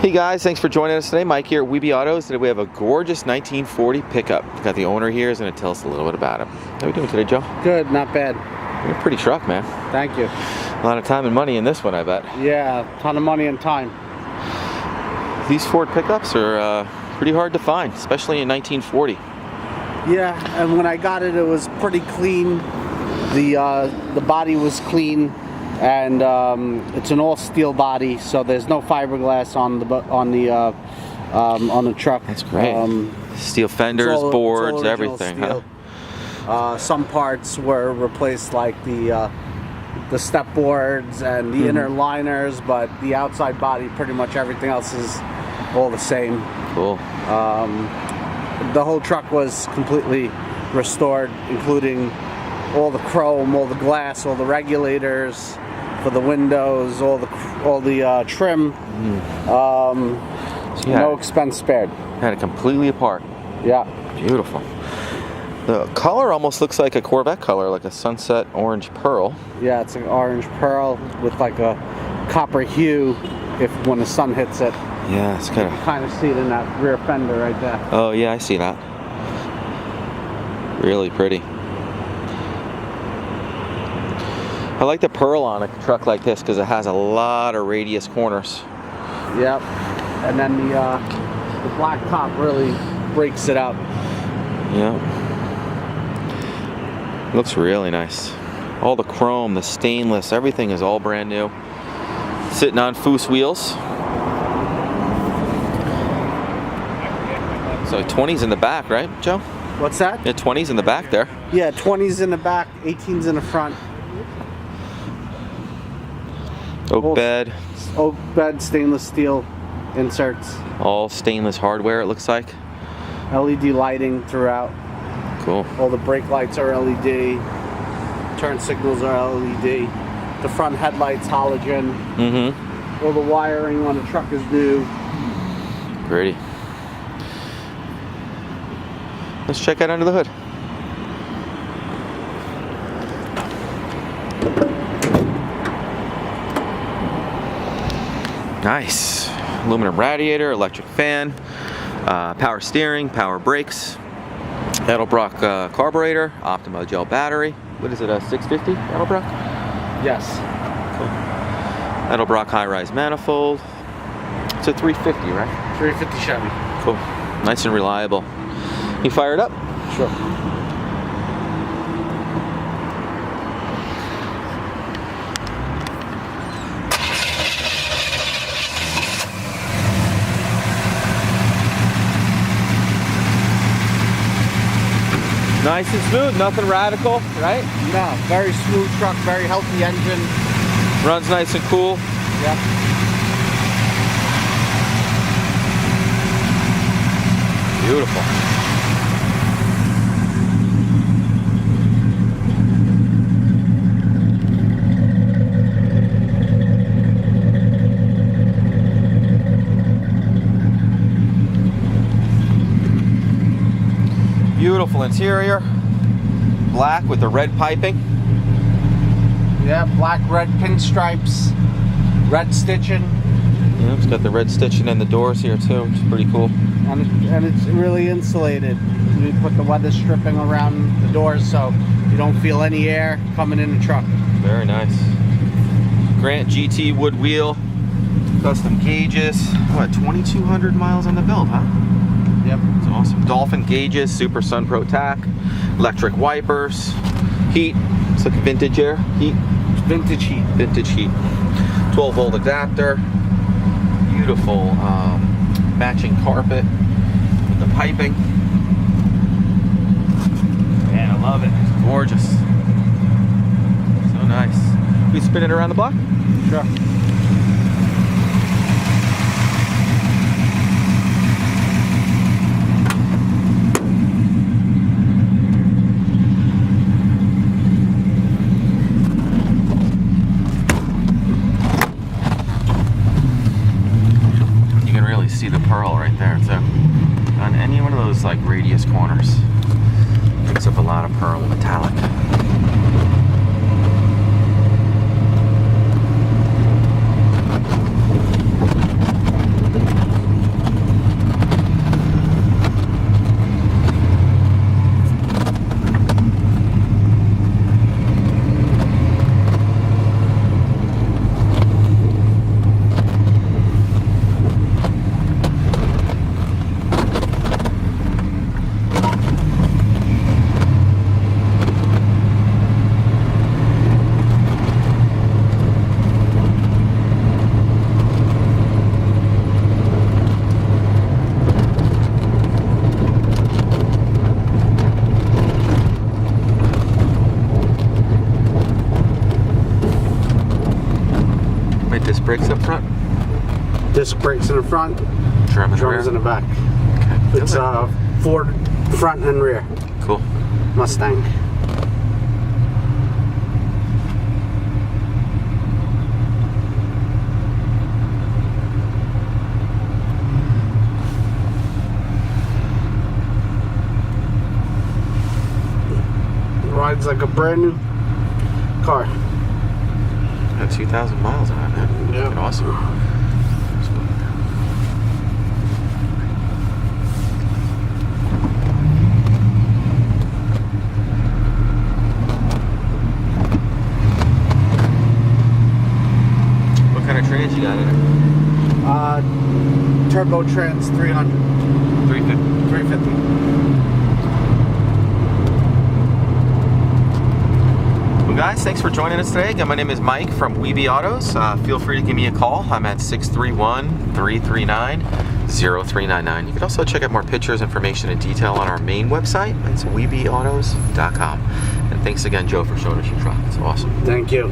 Hey guys, thanks for joining us today. Mike here at WeBe Autos. Today we have a gorgeous 1940 pickup. We've got the owner here. He's going to tell us a little bit about him. How are we doing today, Joe? Good, not bad. You're a pretty truck, man. Thank you. A lot of time and money in this one, I bet. Yeah, a ton of money and time. These Ford pickups are pretty hard to find, especially in 1940. Yeah, and when I got it, it was pretty clean. The body was clean, and it's an all steel body, so there's no fiberglass on the truck. That's great. Steel fenders, boards, everything. Huh? Some parts were replaced, like the step boards and the inner liners, but the outside body, pretty much everything else is all the same. Cool. The whole truck was completely restored, including all the chrome, all the glass, all the regulators for the windows, all the trim. So no expense spared. Had it completely apart. Yeah. Beautiful. The color almost looks like a Corvette color, like a sunset orange pearl. Yeah, it's an orange pearl with like a copper hue when the sun hits it. Yeah, it's kind of... You kind of see it in that rear fender right there. Oh yeah, I see that. Really pretty. I like the pearl on a truck like this because it has a lot of radius corners. Yep. And then the black top really breaks it up. Yeah. Looks really nice. All the chrome, the stainless, everything is all brand new. Sitting on Fosse wheels. So 20's in the back, right, Joe? What's that? Yeah, 20's in the back there. Yeah, 20's in the back, 18's in the front. Oak bed. Oak bed, stainless steel inserts. All stainless hardware, it looks like. LED lighting throughout. Cool. All the brake lights are LED. Turn signals are LED. The front headlights halogen. Mm-hmm. All the wiring on the truck is new. Pretty. Let's check out under the hood. Nice. Aluminum radiator, electric fan, power steering, power brakes, Edelbrock carburetor, Optima gel battery. What is it, a 650 Edelbrock? Yes. Cool. Edelbrock high-rise manifold. It's a 350, right? 350 Chevy. Cool. Nice and reliable. You fire it up? Sure. Nice and smooth, nothing radical, right? No, very smooth truck, very healthy engine. Runs nice and cool. Yep. Beautiful. Beautiful interior, black with the red piping. Yeah, black, red pinstripes, red stitching. Yeah, it's got the red stitching in the doors here too, which is pretty cool. And it's really insulated. We put the weather stripping around the doors so you don't feel any air coming in the truck. Very nice. Grant GT wood wheel, custom gauges. What, 2,200 miles on the belt, huh? Yep. It's awesome. Dolphin Gauges, Super Sun Pro Tack, electric wipers, heat. It's like vintage air. Heat. Vintage heat. Vintage heat. 12-volt adapter. Beautiful matching carpet with the piping. Man, I love it. It's gorgeous. So nice. We spin it around the block? Sure. See the pearl right there too. On any one of those like radius corners, picks up a lot of pearl metallic. disc brakes in the front, Drum in the drums rear. in the back. Okay. It's Ford front and rear Cool. Mustang. Rides like a brand new car. Got 2,000 miles on it, man. Yeah. Fucking awesome. What kind of trans you got in it? Turbo Trans 300. 350. 350. Well, guys, thanks for joining us today. Again, my name is Mike from WeBe Autos. Feel free to give me a call. I'm at 631-339-0399. You can also check out more pictures, information, and detail on our main website. It's webeautos.com. And thanks again, Joe, for showing us your truck. It's awesome. Thank you.